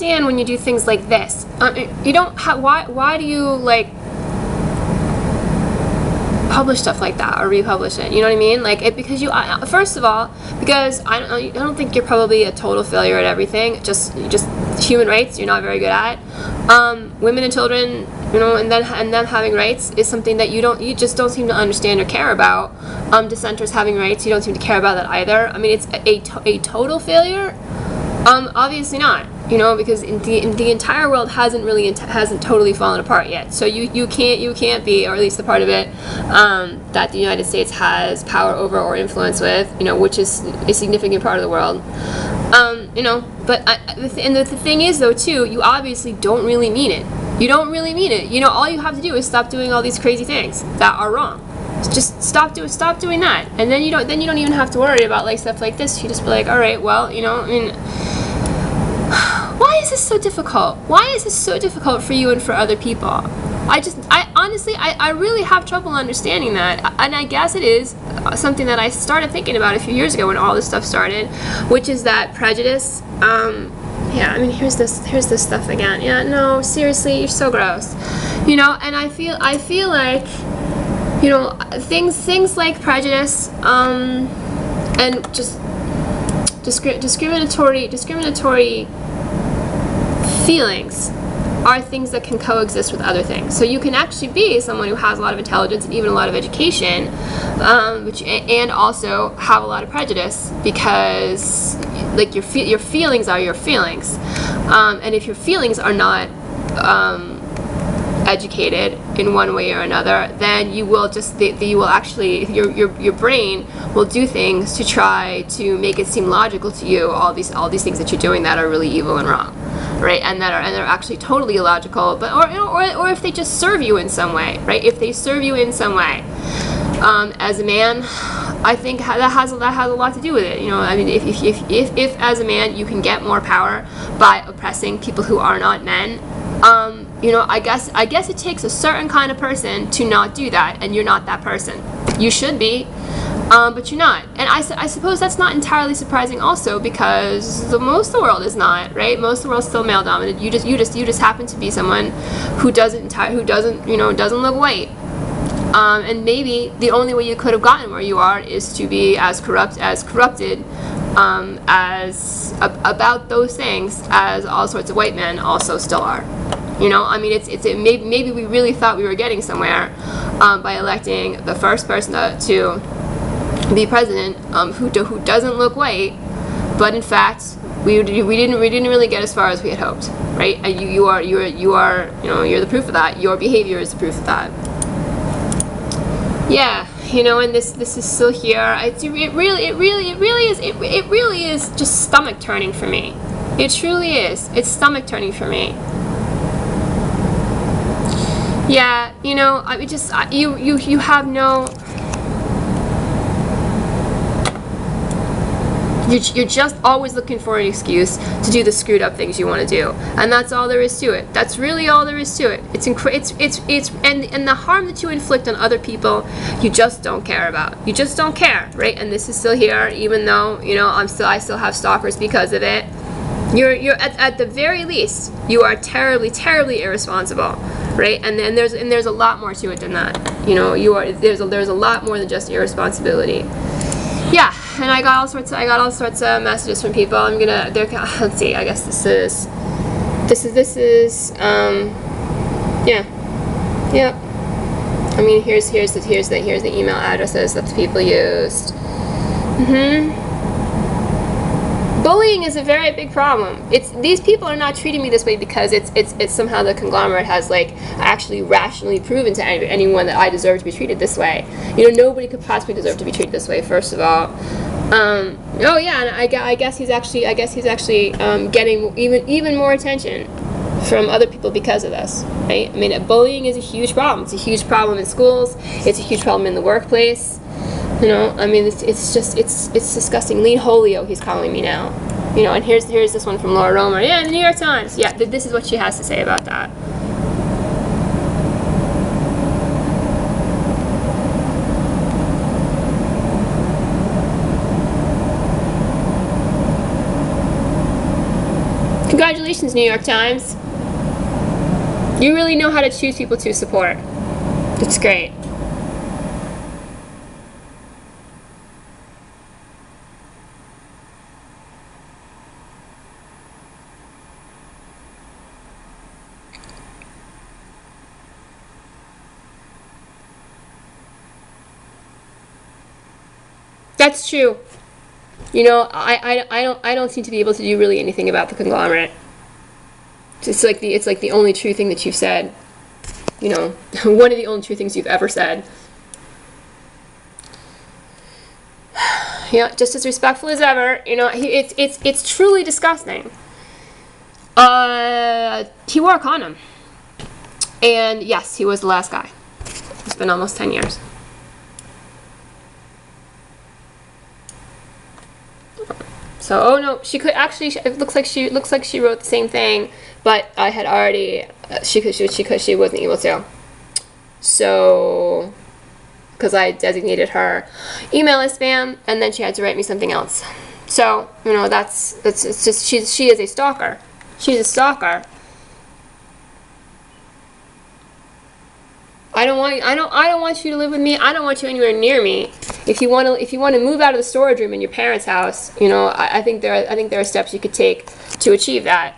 understand when you do things like this. You don't why do you like publish stuff like that or republish it? You know what I mean? Like because you first of all, because I don't think you're probably a total failure at everything. Just human rights you're not very good at. Women and children, you know, and them having rights is something that you just don't seem to understand or care about. Dissenters having rights, you don't seem to care about that either. I mean, it's a total failure. Obviously not, you know, because the entire world hasn't totally fallen apart yet. So you can't be, or at least the part of it that the United States has power over or influence with, you know, which is a significant part of the world. You know, but the thing is though too, you obviously don't really mean it. You don't really mean it. You know, all you have to do is stop doing all these crazy things that are wrong. Just stop doing that, and then you don't even have to worry about like stuff like this. You just be like, all right, well, you know, I mean, why is this so difficult? Why is this so difficult for you and for other people? I honestly really have trouble understanding that, and I guess it is something that I started thinking about a few years ago when all this stuff started, which is that prejudice. Yeah, I mean, here's this stuff again. Yeah, no, seriously, you're so gross, you know. And I feel like, you know, things like prejudice, and just discriminatory feelings are things that can coexist with other things. So you can actually be someone who has a lot of intelligence and even a lot of education, and also have a lot of prejudice, because like your feelings are your feelings, and if your feelings are not educated in one way or another, then you will actually your brain will do things to try to make it seem logical to you, all these things that you're doing that are really evil and wrong, right? And they're actually totally illogical, but or if they just serve you in some way, right? If they serve you in some way, as a man, I think that has a lot to do with it. You know, I mean, if as a man you can get more power by oppressing people who are not men, you know, I guess it takes a certain kind of person to not do that, and you're not that person. You should be, but you're not. And I suppose that's not entirely surprising also, because most of the world is not, right? Most of the world's still male dominated. You just happen to be someone who doesn't look white. And maybe the only way you could have gotten where you are is to be as corrupted about those things as all sorts of white men also still are. You know, I mean, maybe we really thought we were getting somewhere by electing the first person to be president who doesn't look white, but in fact we didn't really get as far as we had hoped, right? And you are you know, you're the proof of that. Your behavior is the proof of that. Yeah, you know, and this is still here. It really is just stomach turning for me. It truly is. It's stomach turning for me. Yeah, you know, I mean, just you have no. You're just always looking for an excuse to do the screwed up things you want to do, and that's all there is to it. That's really all there is to it. And the harm that you inflict on other people, you just don't care about. You just don't care, right? And this is still here, even though, you know, I still have stalkers because of it. You're at the very least, you are terribly irresponsible, right? And then there's a lot more to it than that. You know, there's a lot more than just irresponsibility. Yeah, and I got all sorts of messages from people. Let's see. I guess this is yeah. I mean, here's the email addresses that the people used. Bullying is a very big problem. These people are not treating me this way because it's somehow the conglomerate has like actually rationally proven to anyone that I deserve to be treated this way. You know, nobody could possibly deserve to be treated this way. First of all, oh yeah, and I guess he's actually getting even more attention from other people because of this, right? I mean, bullying is a huge problem. It's a huge problem in schools. It's a huge problem in the workplace. You know, I mean, it's disgusting. Lean Holio, he's calling me now. You know, and here's this one from Laura Romer. Yeah, the New York Times. Yeah, this is what she has to say about that. Congratulations, New York Times. You really know how to choose people to support. It's great. That's true. You know, I don't seem to be able to do really anything about the conglomerate. It's like the only true thing that you've said. You know, one of the only true things you've ever said. Yeah, just as respectful as ever. You know, it's truly disgusting. He wore a condom, and yes, he was the last guy. It's been almost 10 years. So, oh no, she could actually. It looks like she wrote the same thing, but I had already. She wasn't able to. So, because I designated her email as spam, and then she had to write me something else. So, you know, it's just she is a stalker. She's a stalker. I don't want you to live with me. I don't want you anywhere near me. If you want to move out of the storage room in your parents' house, you know, I think there are steps you could take to achieve that.